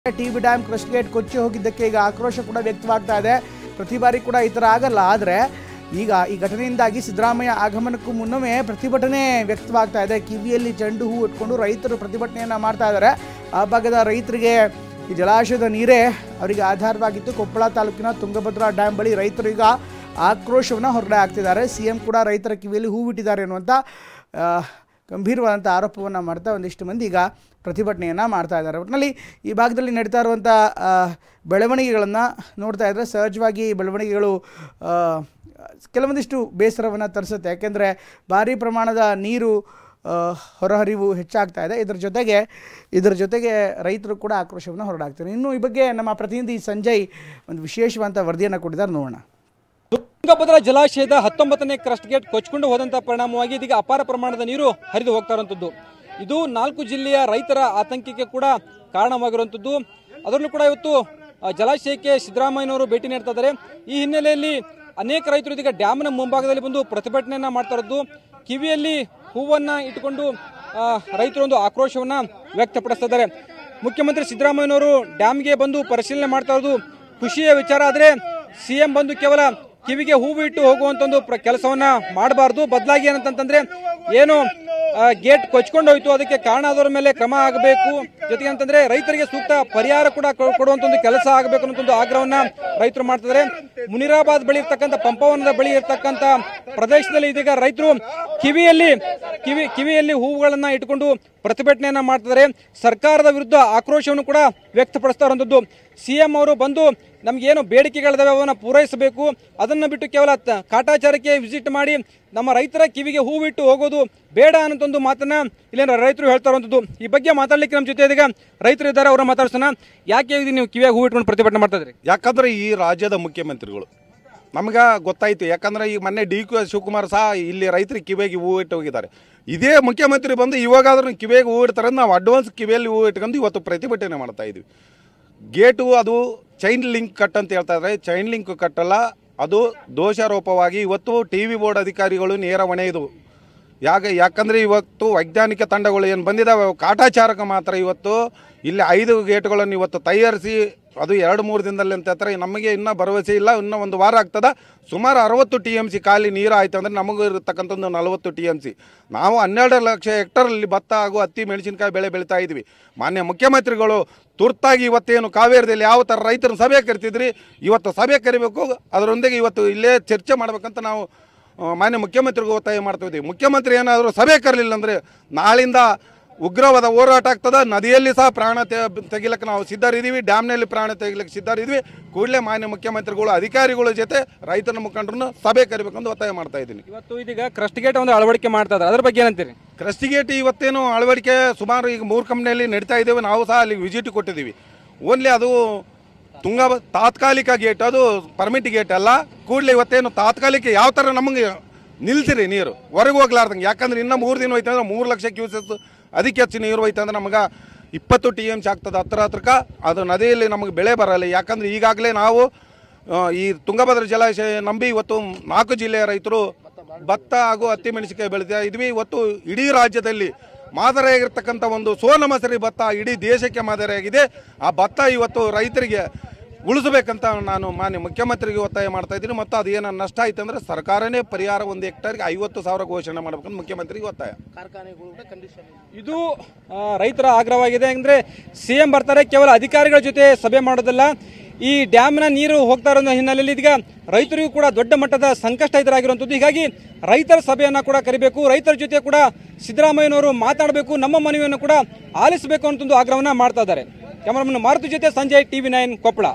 TB dam crust gate ಕೊಚ್ಚಿ ಹೋಗಿದ್ದಕ್ಕೆ ಈಗ ಆಕ್ರೋಶ ಕೂಡ ವ್ಯಕ್ತವಾಗ್ತಾ ಇದೆ. ಪ್ರತಿ ಬಾರಿ ಕೂಡ ಈ ಥರ ಆಗಲ್ಲ. ಆದರೆ ಈಗ ಈ ಘಟನೆಯಿಂದಾಗಿ ಸಿದ್ದರಾಮಯ್ಯ ಆಗಮನಕ್ಕೂ ಮುನ್ನವೇ ಪ್ರತಿಭಟನೆ ವ್ಯಕ್ತವಾಗ್ತಾ ಇದೆ. ಕಿವಿಯಲ್ಲಿ ಚೆಂಡು ಹೂ ಇಟ್ಕೊಂಡು ರೈತರು ಪ್ರತಿಭಟನೆಯನ್ನು ಮಾಡ್ತಾ ಇದ್ದಾರೆ. ಆ ಭಾಗದ ರೈತರಿಗೆ ಈ ಜಲಾಶಯದ ನೀರೇ ಅವರಿಗೆ ಆಧಾರವಾಗಿತ್ತು. ಕೊಪ್ಪಳ ತಾಲೂಕಿನ ತುಂಗಭದ್ರಾ ಡ್ಯಾಮ್ ಬಳಿ ರೈತರು ಈಗ ಆಕ್ರೋಶವನ್ನು ಹೊರಗಡೆ ಹಾಕ್ತಿದ್ದಾರೆ. CM ಕೂಡ ರೈತರ ಕಿವಿಯಲ್ಲಿ ಹೂ ಬಿಟ್ಟಿದ್ದಾರೆ ಅನ್ನುವಂಥ ಗಂಭೀರವಾದಂಥ ಆರೋಪವನ್ನು ಮಾಡ್ತಾ ಒಂದಿಷ್ಟು ಮಂದಿ ಈಗ ಪ್ರತಿಭಟನೆಯನ್ನು ಮಾಡ್ತಾ ಇದ್ದಾರೆ. ಒಟ್ಟಿನಲ್ಲಿ ಈ ಭಾಗದಲ್ಲಿ ನಡೀತಾ ಇರುವಂಥ ಬೆಳವಣಿಗೆಗಳನ್ನು ನೋಡ್ತಾ ಇದ್ದರೆ ಸಹಜವಾಗಿ ಈ ಬೆಳವಣಿಗೆಗಳು ಕೆಲವೊಂದಿಷ್ಟು ಬೇಸರವನ್ನು ತರಿಸುತ್ತೆ. ಯಾಕೆಂದರೆ ಭಾರೀ ಪ್ರಮಾಣದ ನೀರು ಹೊರಹರಿವು ಹೆಚ್ಚಾಗ್ತಾ ಇದೆ. ಇದರ ಜೊತೆಗೆ ರೈತರು ಕೂಡ ಆಕ್ರೋಶವನ್ನು ಹೊರಡಾಗ್ತಾರೆ. ಇನ್ನು ಈ ಬಗ್ಗೆ ನಮ್ಮ ಪ್ರತಿನಿಧಿ ಸಂಜಯ್ ಒಂದು ವಿಶೇಷವಾದಂಥ ವರದಿಯನ್ನು ಕೊಟ್ಟಿದ್ದಾರೆ, ನೋಡೋಣ. ತುಂಗಭದ್ರಾ ಜಲಾಶಯದ 19ನೇ ಕ್ರಸ್ಟ್ ಗೇಟ್ ಕೊಚ್ಚಿಕೊಂಡು ಹೋದಂಥ ಪರಿಣಾಮವಾಗಿ ಇದೀಗ ಅಪಾರ ಪ್ರಮಾಣದ ನೀರು ಹರಿದು ಹೋಗ್ತಾ ಇರುವಂಥದ್ದು. ಇದು 4 ಜಿಲ್ಲೆಯ ರೈತರ ಆತಂಕಕ್ಕೆ ಕೂಡ ಕಾರಣವಾಗಿರುವಂಥದ್ದು. ಅದರಲ್ಲೂ ಕೂಡ ಇವತ್ತು ಜಲಾಶಯಕ್ಕೆ ಸಿದ್ದರಾಮಯ್ಯನವರು ಭೇಟಿ ನೀಡ್ತಾ ಇದ್ದಾರೆ. ಈ ಹಿನ್ನೆಲೆಯಲ್ಲಿ ಅನೇಕ ರೈತರು ಇದೀಗ ಡ್ಯಾಮ್ನ ಮುಂಭಾಗದಲ್ಲಿ ಬಂದು ಪ್ರತಿಭಟನೆಯನ್ನ ಮಾಡ್ತಾ ಇರೋದು. ಕಿವಿಯಲ್ಲಿ ಹೂವನ್ನ ಇಟ್ಟುಕೊಂಡು ರೈತರು ಒಂದು ಆಕ್ರೋಶವನ್ನ ವ್ಯಕ್ತಪಡಿಸ್ತಾ ಇದ್ದಾರೆ. ಮುಖ್ಯಮಂತ್ರಿ ಸಿದ್ದರಾಮಯ್ಯನವರು ಡ್ಯಾಮ್ಗೆ ಬಂದು ಪರಿಶೀಲನೆ ಮಾಡ್ತಾ ಇರೋದು ಖುಷಿಯ ವಿಚಾರ. ಆದರೆ CM ಬಂದು ಕೇವಲ ಕಿವಿಗೆ ಹೂವು ಇಟ್ಟು ಹೋಗುವಂತ ಒಂದು ಕೆಲಸವನ್ನ ಮಾಡಬಾರ್ದು. ಬದಲಾಗಿ ಏನಂತಂದ್ರೆ ಏನು ಗೇಟ್ ಕೊಚ್ಕೊಂಡು ಹೋಯ್ತು ಅದಕ್ಕೆ ಕಾರಣ ಆದವರ ಮೇಲೆ ಕ್ರಮ ಆಗಬೇಕು. ಜೊತೆಗೆ ಅಂತಂದ್ರೆ ರೈತರಿಗೆ ಸೂಕ್ತ ಪರಿಹಾರ ಕೂಡ ಕೊಡುವಂತ ಒಂದು ಕೆಲಸ ಆಗಬೇಕು ಅನ್ನೋ ಒಂದು ಆಗ್ರಹವನ್ನ ರೈತರು ಮಾಡ್ತಿದ್ದಾರೆ. ಮುನಿರಾಬಾದ್ ಬಳಿ ಇರ್ತಕ್ಕಂಥ ಪಂಪವನದ ಬಳಿ ಇರ್ತಕ್ಕಂಥ ಪ್ರದೇಶದಲ್ಲಿ ಇದೀಗ ರೈತರು ಕಿವಿಯಲ್ಲಿ ಹೂವುಗಳನ್ನ ಇಟ್ಟುಕೊಂಡು ಪ್ರತಿಭಟನೆಯನ್ನ ಮಾಡ್ತಿದ್ದಾರೆ. ಸರ್ಕಾರದ ವಿರುದ್ಧ ಆಕ್ರೋಶವನ್ನು ಕೂಡ ವ್ಯಕ್ತಪಡಿಸ್ತಾ ಇರುವಂತದ್ದು. CM ಅವರು ಬಂದು ನಮ್ಗೇನು ಬೇಡಿಕೆಗಳಿದಾವೆ ಅವನ್ನ ಪೂರೈಸಬೇಕು. ಅದನ್ನು ಬಿಟ್ಟು ಕೇವಲ ಕಾಟಾಚಾರಕ್ಕೆ ವಿಸಿಟ್ ಮಾಡಿ ನಮ್ಮ ರೈತರ ಕಿವಿಗೆ ಹೂವಿಟ್ಟು ಹೋಗೋದು ಬೇಡ ಅನ್ನೋ ಒಂದು ಮಾತನ್ನ ಇಲ್ಲೇನ ರೈತರು ಹೇಳ್ತಾ ಇರುವಂತದ್ದು. ಈ ಬಗ್ಗೆ ಮಾತಾಡ್ಲಿಕ್ಕೆ ನಮ್ಮ ಜೊತೆ ಇದೀಗ ರೈತರು ಇದ್ದಾರೆ, ಅವರ ಮಾತಾಡ್ಸೋಣ. ಯಾಕೆ ನೀವು ಕಿವಿಯಾಗಿ ಹೂ ಇಟ್ಕೊಂಡು ಪ್ರತಿಭಟನೆ ಮಾಡ್ತಾ ಇದ್ರಿ? ಯಾಕಂದ್ರೆ ಈ ರಾಜ್ಯದ ಮುಖ್ಯಮಂತ್ರಿಗಳು ನಮ್ಗೆ ಗೊತ್ತಾಯ್ತು. ಯಾಕಂದ್ರೆ ಈಗ ಮೊನ್ನೆ DK ಶಿವಕುಮಾರ್ ಸಹ ಇಲ್ಲಿ ರೈತರಿಗೆ ಕಿವಿಯಾಗಿ ಹೂ ಇಟ್ಟು ಹೋಗಿದ್ದಾರೆ. ಇದೇ ಮುಖ್ಯಮಂತ್ರಿ ಬಂದು ಇವಾಗಾದ್ರೂ ಕಿವಿಯಾಗಿ ಹೂ ಇಡ್ತಾರೆ. ನಾವು ಅಡ್ವಾನ್ಸ್ ಕಿವಿಯಲ್ಲಿ ಹೂ ಇಟ್ಕೊಂಡು ಇವತ್ತು ಪ್ರತಿಭಟನೆ ಮಾಡ್ತಾ ಇದ್ವಿ. ಗೇಟು ಅದು ಚೈನ್ ಲಿಂಕ್ ಕಟ್ ಅಂತ ಹೇಳ್ತಾ ಇದ್ದಾರೆ. ಚೈನ್ ಲಿಂಕ್ ಕಟ್ಟಲ್ಲ, ಅದು ದೋಷಾರೋಪವಾಗಿ ಇವತ್ತು TV ಬೋರ್ಡ್ ಅಧಿಕಾರಿಗಳು ನೇರ ಹೊಣೆ ಇದು. ಯಾಕಂದರೆ ಇವತ್ತು ವೈಜ್ಞಾನಿಕ ತಂಡಗಳು ಏನು ಬಂದಿದ್ದಾವೆ ಕಾಟಾಚಾರಕ್ಕೆ ಮಾತ್ರ ಇವತ್ತು ಇಲ್ಲಿ 5 ಗೇಟ್ಗಳನ್ನು ಇವತ್ತು ತಯಾರಿಸಿ ಅದು 2-3 ದಿನದಲ್ಲಿ ಅಂತ ಹೇಳ್ತಾರೆ. ನಮಗೆ ಇನ್ನೂ ಭರವಸೆ ಇಲ್ಲ, ಇನ್ನೂ 1 ವಾರ ಆಗ್ತದೆ. ಸುಮಾರು 60 TMC ಖಾಲಿ ನೀರು ಆಯಿತು ಅಂದರೆ ನಮಗೂ ಇರತಕ್ಕಂಥ 40 TMC. ನಾವು 12 ಲಕ್ಷ ಹೆಕ್ಟರಲ್ಲಿ ಭತ್ತ ಹಾಗೂ ಹತ್ತಿ ಮೆಣಸಿನಕಾಯಿ ಬೆಳೆ ಬೆಳೀತಾ ಇದ್ವಿ. ಮಾನ್ಯ ಮುಖ್ಯಮಂತ್ರಿಗಳು ತುರ್ತಾಗಿ ಇವತ್ತೇನು ಕಾವೇರಿದಲ್ಲಿ ಯಾವ ಥರ ರೈತರ ಸಭೆ ಕರಿತಿದ್ರಿ, ಇವತ್ತು ಸಭೆ ಕರಿಬೇಕು. ಅದರೊಂದಿಗೆ ಇವತ್ತು ಇಲ್ಲೇ ಚರ್ಚೆ ಮಾಡಬೇಕಂತ ನಾವು ಮಾನ್ಯ ಮುಖ್ಯಮಂತ್ರಿಗೂ ಒತ್ತಾಯ ಮಾಡ್ತಾ ಇದ್ದೀವಿ. ಮುಖ್ಯಮಂತ್ರಿ ಏನಾದರೂ ಸಭೆ ಕರಲಿಲ್ಲ ಅಂದರೆ ನಾಳಿಂದ ಉಗ್ರವಾದ ಹೋರಾಟ ಆಗ್ತದೆ. ನದಿಯಲ್ಲಿ ಸಹ ಪ್ರಾಣ ತೆಗಿಲಕ್ಕೆ ನಾವು ಸಿದ್ಧರಿದ್ದೀವಿ, ಡ್ಯಾಮ್ನಲ್ಲಿ ಪ್ರಾಣ ತೆಗಿಲಿಕ್ಕೆ ಸಿದ್ಧರಿದ್ವಿ. ಕೂಡಲೇ ಮಾನ್ಯ ಮುಖ್ಯಮಂತ್ರಿಗಳು ಅಧಿಕಾರಿಗಳ ಜೊತೆ ರೈತರ ಮುಖಂಡರನ್ನು ಸಭೆ ಕರಿಬೇಕಂತ ಒತ್ತಾಯ ಮಾಡ್ತಾ ಇದ್ದೀನಿ. ಇವತ್ತು ಇದೀಗ ಕ್ರಸ್ಟ್ ಗೇಟ್ ಒಂದು ಅಳವಡಿಕೆ ಮಾಡ್ತಾ ಇದ್ದಾರೆ, ಅದ್ರ ಬಗ್ಗೆ ಏನಂತೀರಿ? ಕ್ರಸ್ಟ್ ಗೇಟ್ ಇವತ್ತೇನು ಅಳವಡಿಕೆ ಸುಮಾರು ಈಗ 3 ಕಂಪ್ನಿಯಲ್ಲಿ ನಡೀತಾ ಇದ್ದೇವೆ. ನಾವು ಸಹ ಅಲ್ಲಿಗೆ ವಿಸಿಟ್ ಕೊಟ್ಟಿದ್ದೀವಿ. ಓನ್ಲಿ ಅದು ತಾತ್ಕಾಲಿಕ ಗೇಟ್, ಅದು ಪರ್ಮಿಟ್ ಗೇಟ್ ಅಲ್ಲ. ಕೂಡಲೇ ಇವತ್ತೇನು ತಾತ್ಕಾಲಿಕ ಯಾವ ಥರ ನಮಗೆ ನಿಲ್ಸಿರಿ ನೀರು ಹೊರಗೆ ಹೋಗ್ಲಾರ್ದಂಗೆ. ಯಾಕಂದ್ರೆ ಇನ್ನೂ 3 ದಿನ ಹೋಯ್ತು ಅಂದ್ರೆ 3 ಲಕ್ಷ ಕ್ಯೂಸೆಸ್ ಅದಕ್ಕೆ ಹೆಚ್ಚು ನೀರು ಹೋಯ್ತು ಅಂದ್ರೆ ನಮಗೆ 20 TMC ಆಗ್ತದೆ ಹತ್ರಕ್ಕೆ. ಅದು ನದಿಯಲ್ಲಿ ನಮಗೆ ಬೆಳೆ ಬರಲ್ಲ. ಯಾಕಂದ್ರೆ ಈಗಾಗಲೇ ನಾವು ಈ ತುಂಗಭದ್ರಾ ಜಲಾಶಯ ನಂಬಿ ಇವತ್ತು 4 ಜಿಲ್ಲೆಯ ರೈತರು ಭತ್ತ ಹಾಗೂ ಹತ್ತಿ ಮೆಣಸಿನಕಾಯಿ ಬೆಳೀತಾ ಇದ್ವಿ. ಇವತ್ತು ಇಡೀ ರಾಜ್ಯದಲ್ಲಿ ಮಾದರಿಯಾಗಿರ್ತಕ್ಕಂಥ ಒಂದು ಸೋನ ಮಸರಿ ಭತ್ತ ಇಡೀ ದೇಶಕ್ಕೆ ಮಾದರಿಯಾಗಿದೆ. ಆ ಭತ್ತ ಇವತ್ತು ರೈತರಿಗೆ ಉಳಿಸಬೇಕಂತ ನಾನು ಮಾನ್ಯ ಮುಖ್ಯಮಂತ್ರಿಗೆ ಒತ್ತಾಯ ಮಾಡ್ತಾ ಇದ್ದೀನಿ. ಮತ್ತು ಅದು ಏನೋ ನಷ್ಟ ಆಯ್ತು ಅಂದರೆ ಸರ್ಕಾರನೇ ಪರಿಹಾರ 1 ಹೆಕ್ಟರ್ಗೆ 50,000 ಘೋಷಣೆ ಮಾಡಬೇಕಂತ ಮುಖ್ಯಮಂತ್ರಿಗೆ ಒತ್ತಾಯ. ಇದು ರೈತರ ಆಗ್ರಹವಾಗಿದೆ. ಅಂದರೆ CM ಬರ್ತಾರೆ, ಕೇವಲ ಅಧಿಕಾರಿಗಳ ಜೊತೆ ಸಭೆ ಮಾಡೋದಲ್ಲ. ಈ ಡ್ಯಾಮ್ನ ನೀರು ಹೋಗ್ತಾ ಇರೋ ಹಿನ್ನೆಲೆಯಲ್ಲಿ ಇದೀಗ ರೈತರಿಗೂ ಕೂಡ ದೊಡ್ಡ ಮಟ್ಟದ ಸಂಕಷ್ಟ ಎದುರಾಗಿರುವಂಥದ್ದು. ಹೀಗಾಗಿ ರೈತರ ಸಭೆಯನ್ನು ಕೂಡ ಕರಿಬೇಕು, ರೈತರ ಜೊತೆ ಕೂಡ ಸಿದ್ದರಾಮಯ್ಯನವರು ಮಾತಾಡಬೇಕು, ನಮ್ಮ ಮನವಿಯನ್ನು ಕೂಡ ಆಲಿಸಬೇಕು ಅಂತ ಒಂದು ಆಗ್ರಹವನ್ನು ಮಾಡ್ತಾ ಇದ್ದಾರೆ. ಕ್ಯಾಮರಾಮನ್ ಮಾರುತಿ ಜೊತೆ ಸಂಜಯ್, TV9 ಕೊಪ್ಪಳ.